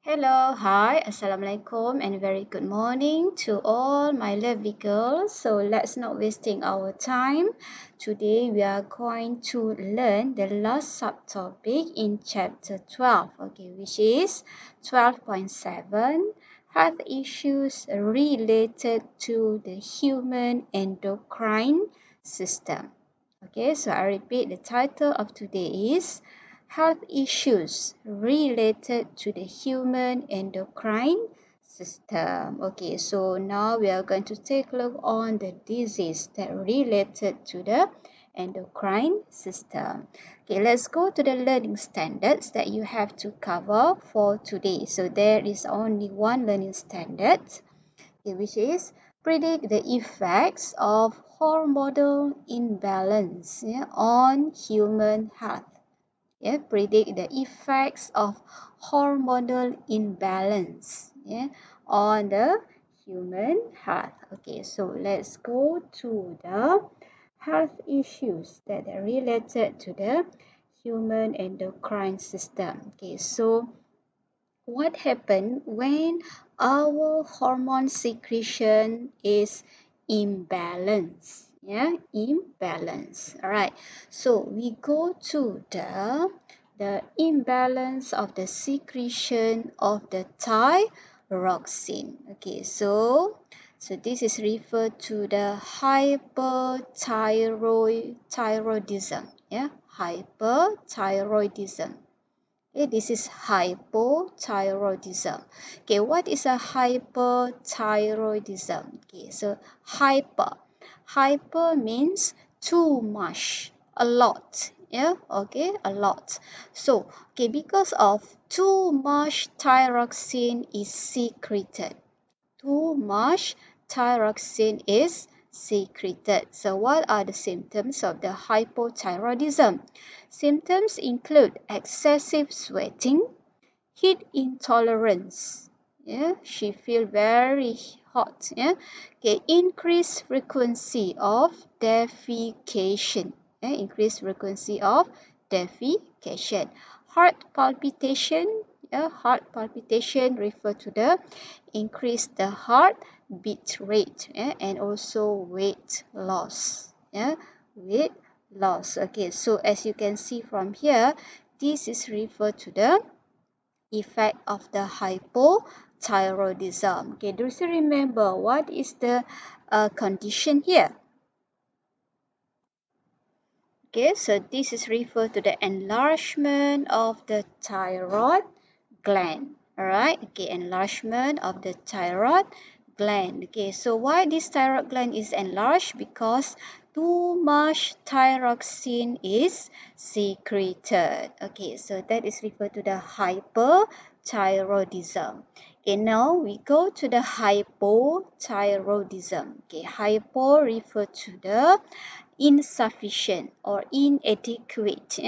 Hello, hi, Assalamualaikum, and very good morning to all my lovely girls. So let's not wasting our time. Today we are going to learn the last subtopic in chapter 12, okay, which is 12.7 health issues related to the human endocrine system. Okay, so I repeat, the title of today is health issues related to the human endocrine system. Okay, so now we are going to take a look on the disease that related to the endocrine system. Okay, let's go to the learning standards that you have to cover for today. So there is only one learning standard, okay, which is predict the effects of hormonal imbalance, on human health. Predict the effects of hormonal imbalance, on the human health. Okay, so let's go to the health issues that are related to the human endocrine system. Okay, so what happens when our hormone secretion is imbalanced? Imbalance. All right, so we go to the imbalance of the secretion of the thyroxine. Okay, so this is referred to the hyperthyroidism. Hyperthyroidism. Okay, this is hypothyroidism. Okay, what is a hyperthyroidism? Okay, so hyper means too much, a lot. Okay, a lot. So, okay, because of too much thyroxine is secreted. Too much thyroxine is secreted. So what are the symptoms of the hypothyroidism? Symptoms include excessive sweating, heat intolerance. She feel very hot. Okay, increased frequency of defecation. Increased frequency of defecation. Heart palpitation. Heart palpitation refer to the increase the heart beat rate, and also weight loss. Weight loss. Okay, so as you can see from here, this is referred to the effect of the hypothyroidism. Okay, do you remember what is the condition here? Okay, so this is referred to the enlargement of the thyroid gland. Alright, okay, enlargement of the thyroid gland. Okay, so why this thyroid gland is enlarged? Because too much thyroxine is secreted. Okay, so that is referred to the hyperthyroidism. Okay, now we go to the hypothyroidism. Okay, hypo refer to the insufficient or inadequate.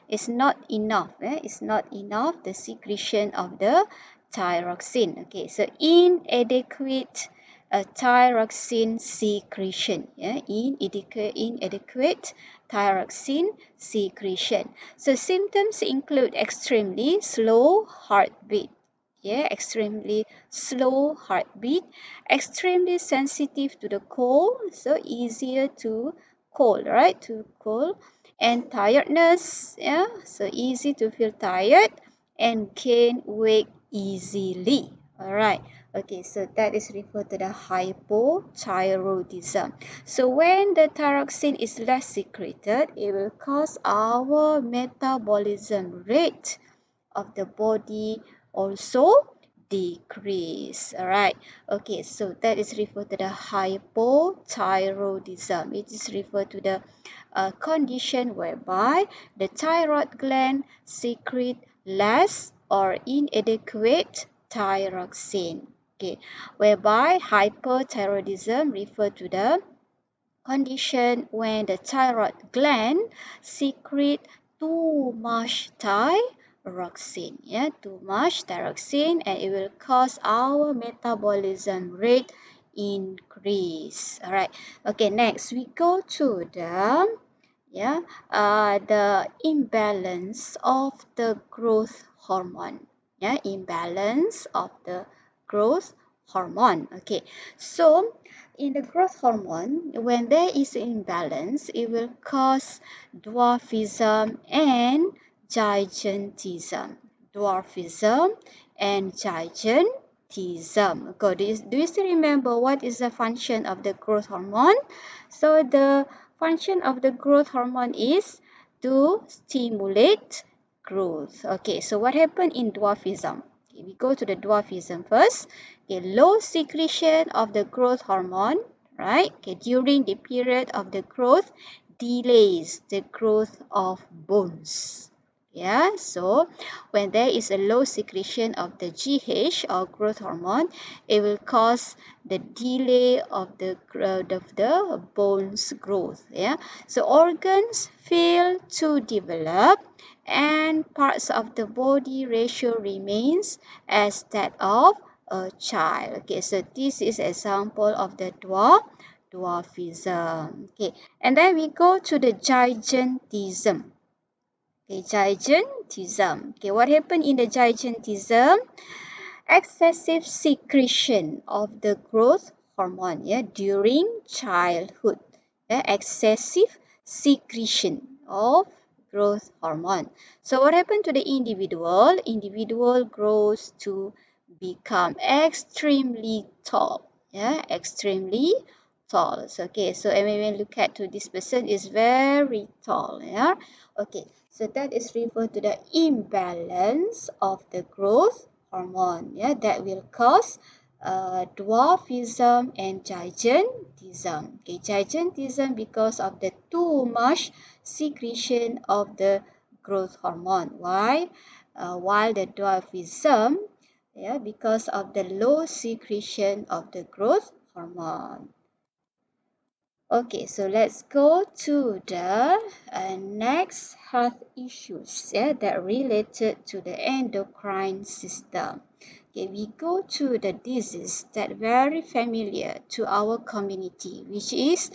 It's not enough. It's not enough the secretion of the thyroxine. Okay, so inadequate thyroxine secretion. Inadequate thyroxine secretion. So symptoms include extremely slow heartbeat. Extremely slow heartbeat, extremely sensitive to the cold, so easier to cold, right? To cold, and tiredness, so easy to feel tired, and gain weight easily. All right. Okay, so that is referred to the hypothyroidism. So when the thyroxine is less secreted, it will cause our metabolism rate of the body also decrease. All right. Okay, so that is referred to the hypothyroidism. It is referred to the condition whereby the thyroid gland secrete less or inadequate thyroxine. Okay, whereby hyperthyroidism refer to the condition when the thyroid gland secrete too much thyroxine, too much thyroxine, and it will cause our metabolism rate increase. All right. Okay, next we go to the imbalance of the growth hormone. Yeah, imbalance of the growth hormone. Okay, so in the growth hormone, when there is an imbalance, it will cause dwarfism and gigantism. Dwarfism and gigantism. Okay, do you still remember what is the function of the growth hormone? So the function of the growth hormone is to stimulate growth. Okay, so what happened in dwarfism? Okay, we go to the dwarfism first. Okay, low secretion of the growth hormone, right? Okay, during the period of the growth delays the growth of bones. Yeah, so when there is a low secretion of the GH or growth hormone, it will cause the delay of the bones growth. Yeah, so organs fail to develop and parts of the body ratio remains as that of a child. Okay, so this is example of the dwarfism. Okay, and then we go to the gigantism. Okay, gigantism. Okay, what happened in the gigantism? Excessive secretion of the growth hormone, yeah, during childhood. Yeah, excessive secretion of growth hormone. So what happened to the individual? Individual grows to become extremely tall. Yeah, extremely tall. So, okay, so when we look at to this person is very tall. Yeah, okay, so that is referred to the imbalance of the growth hormone. Yeah, that will cause dwarfism and gigantism. Okay, gigantism because of the too much secretion of the growth hormone. Why? While the dwarfism, yeah, because of the low secretion of the growth hormone. Okay, so let's go to the next health issues, yeah, that related to the endocrine system. Okay, we go to the disease that very familiar to our community, which is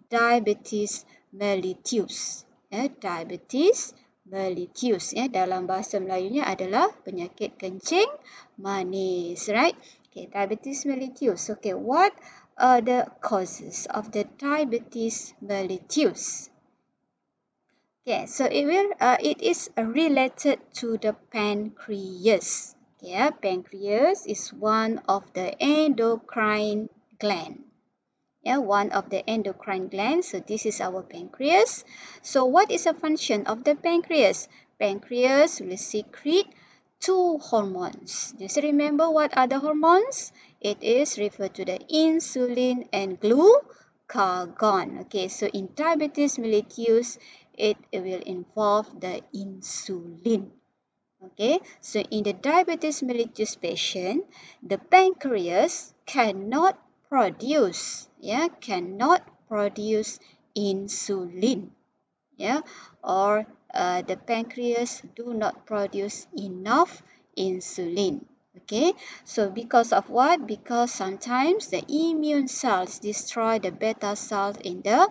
diabetes mellitus. Diabetes mellitus, dalam bahasa Melayunya adalah penyakit kencing manis, right? Okay, diabetes mellitus. Okay, what are the causes of the diabetes mellitus? Okay, so it is related to the pancreas. Yeah, pancreas is one of the endocrine gland. Yeah, one of the endocrine glands. So this is our pancreas. So what is the function of the pancreas? Pancreas will secrete two hormones. Do you remember what are the hormones? It is referred to the insulin and glucagon. Okay, so in diabetes mellitus, it will involve the insulin. Okay, so in the diabetes mellitus patient, the pancreas cannot produce insulin, yeah, or the pancreas do not produce enough insulin. Okay, so because of what? Because sometimes the immune cells destroy the beta cells in the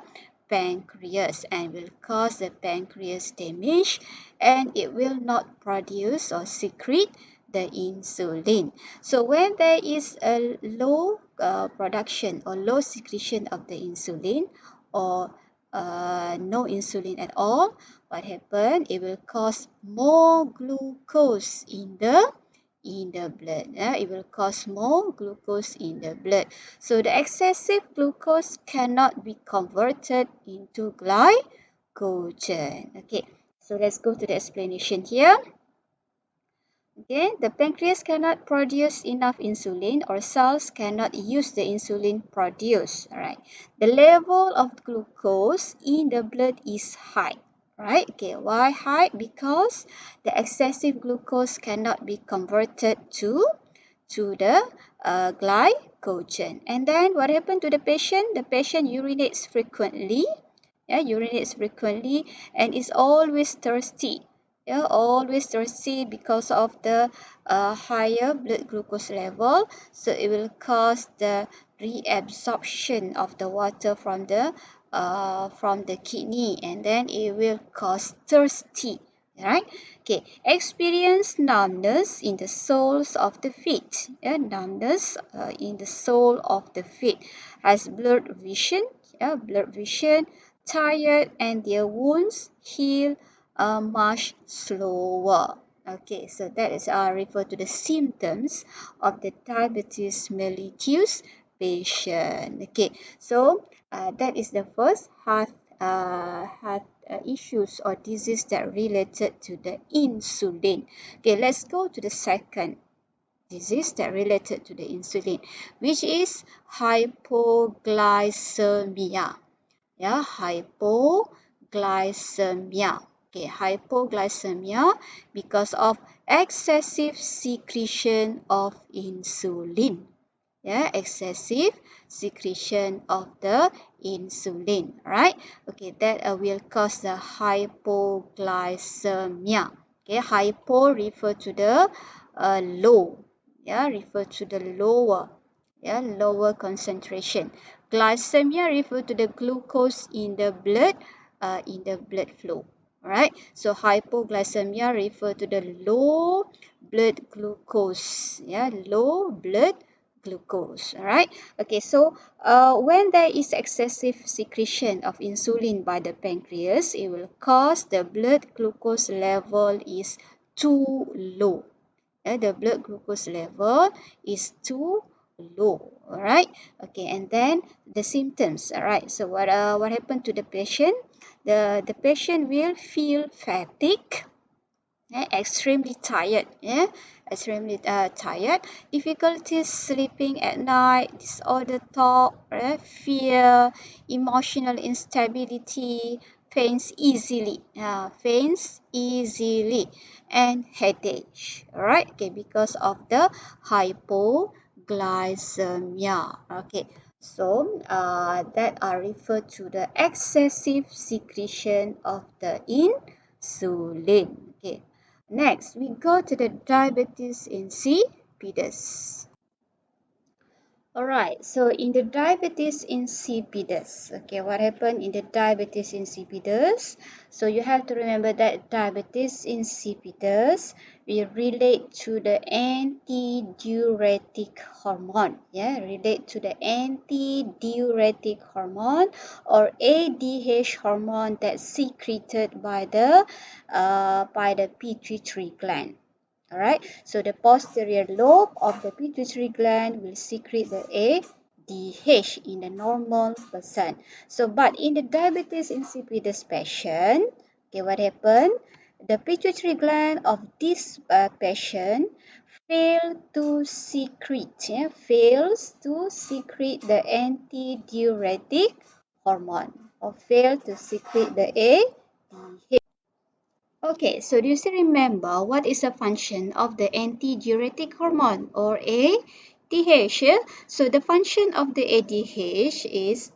pancreas and will cause the pancreas damage, and it will not produce or secrete the insulin. So when there is a low production or low secretion of the insulin, or no insulin at all, what happen? It will cause more glucose in the blood. It will cause more glucose in the blood. So the excessive glucose cannot be converted into glycogen. Okay, so let's go to the explanation here. Okay, the pancreas cannot produce enough insulin, or cells cannot use the insulin produced. All right, the level of glucose in the blood is high. Right? Okay, why high? Because the excessive glucose cannot be converted to the glycogen. And then what happened to the patient? The patient urinates frequently. Yeah, urinates frequently and is always thirsty. Yeah, always thirsty because of the higher blood glucose level. So it will cause the reabsorption of the water from the kidney, and then it will cause thirsty. Right? Okay, experience numbness in the soles of the feet. Numbness in the sole of the feet. Has blurred vision, tired, and their wounds heal much slower. Okay, so that is refer to the symptoms of the diabetes mellitus patient. Okay, so that is the first heart issues or disease that related to the insulin. Okay, let's go to the second disease that related to the insulin, which is hypoglycemia. Yeah, hypoglycemia. Okay, hypoglycemia because of excessive secretion of insulin. Yeah, excessive secretion of the insulin, right? Okay, that will cause the hypoglycemia. Okay, hypo refer to the low. Yeah, refer to the lower. Yeah, lower concentration. Glycemia refer to the glucose in the blood flow. Alright, so hypoglycemia refer to the low blood glucose. Yeah, low blood glucose. Alright, okay, so when there is excessive secretion of insulin by the pancreas, it will cause the blood glucose level is too low. The blood glucose level is too low. All right, okay, and then the symptoms. All right, so what happened to the patient? The patient will feel fatigue, extremely tired, extremely tired, difficulties sleeping at night, disorder thought, fear, emotional instability, faints easily, and headache. All right, okay, because of the hypoglycemia. Okay, so that are referred to the excessive secretion of the insulin. Okay. Next, we go to the diabetes insipidus. Alright, so in the diabetes insipidus, okay, what happened in the diabetes insipidus? So you have to remember that diabetes insipidus will relate to the antidiuretic hormone, relate to the antidiuretic hormone or ADH hormone that's secreted by the pituitary gland. Alright, so the posterior lobe of the pituitary gland will secrete the ADH in the normal person. So, but in the diabetes insipidus patient, okay, what happened? The pituitary gland of this patient fails to secrete the antidiuretic hormone or fail to secrete the ADH. Okay, so do you still remember what is the function of the antidiuretic hormone or ADH? So the function of the ADH is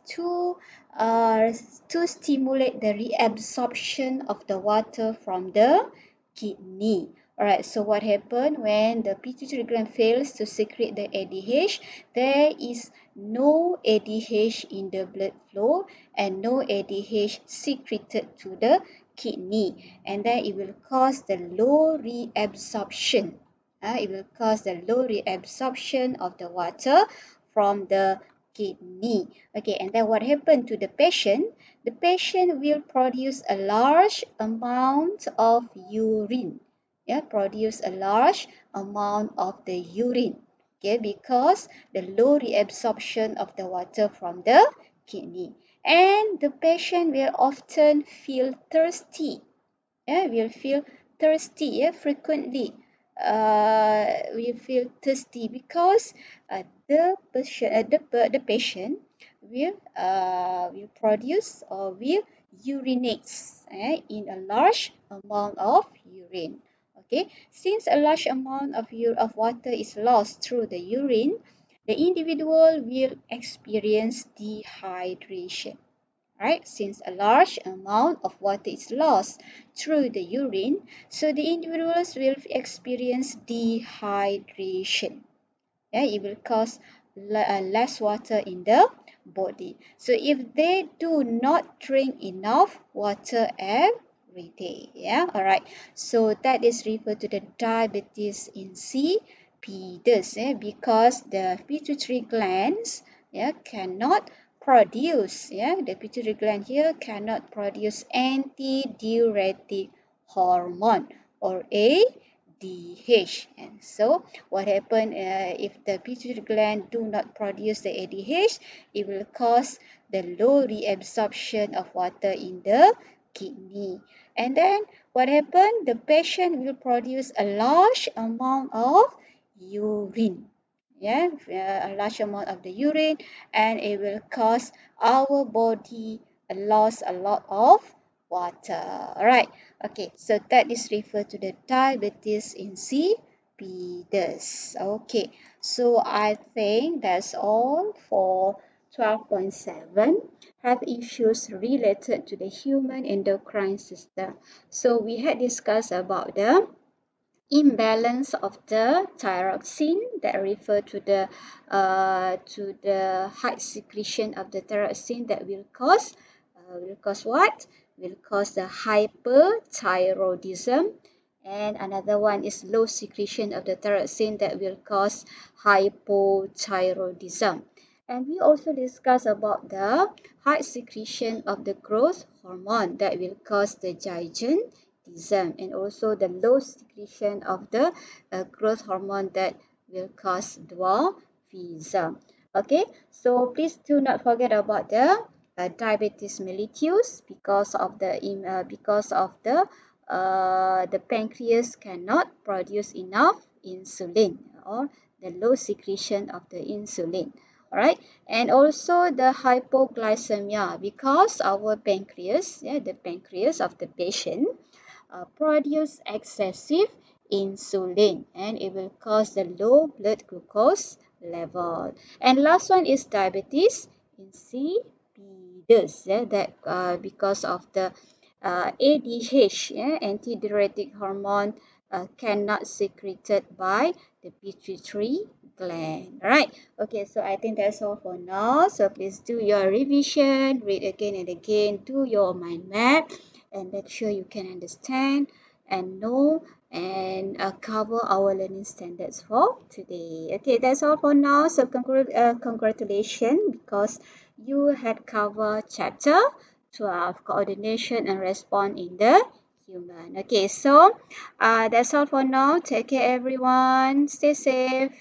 uh, to stimulate the reabsorption of the water from the kidney. Alright, so what happens when the pituitary gland fails to secrete the ADH? There is no ADH in the blood flow and no ADH secreted to the kidney, and then it will cause the low reabsorption. It will cause the low reabsorption of the water from the kidney. Okay, and then what happened to the patient? The patient will produce a large amount of urine. Produce a large amount of the urine. Okay, because the low reabsorption of the water from the kidney. And the patient will often feel thirsty. Will feel thirsty frequently. We feel thirsty because the patient will produce or will urinate in a large amount of urine. Okay, since a large amount of water is lost through the urine, the individual will experience dehydration. Right? Since a large amount of water is lost through the urine, so the individuals will experience dehydration. It will cause less water in the body. So if they do not drink enough water Yeah, all right. So that is referred to the diabetes insipidus, because the pituitary glands, cannot produce, the pituitary gland here cannot produce antidiuretic hormone, or ADH. And so what happens if the pituitary gland do not produce the ADH, it will cause the low reabsorption of water in the kidney. And then what happened? The patient will produce a large amount of urine. A large amount of the urine, and it will cause our body loss a lot of water. All right. Okay. So that is referred to the diabetes insipidus. Okay. So I think that's all for 12.7, health issues related to the human endocrine system. So we had discussed about the imbalance of the thyroxine that refer to the high secretion of the thyroxine that will cause what? Will cause the hyperthyroidism. And another one is low secretion of the thyroxine that will cause hypothyroidism. And we also discuss about the high secretion of the growth hormone that will cause the gigantism, and also the low secretion of the growth hormone that will cause dwarfism. Okay, so please do not forget about the diabetes mellitus, because of the pancreas cannot produce enough insulin, or the low secretion of the insulin. All right, and also the hypoglycemia, because our pancreas, the pancreas of the patient produce excessive insulin, and it will cause the low blood glucose level. And last one is diabetes insipidus, that because of the ADH, antidiuretic hormone, cannot secreted by the pituitary gland. All right. Okay, so I think that's all for now. So please do your revision, read again and again, do your mind map, and make sure you can understand and know and cover our learning standards for today. Okay, that's all for now. So congratulations, because you had covered chapter 12, coordination and response in the human. Okay, so that's all for now. Take care, everyone. Stay safe.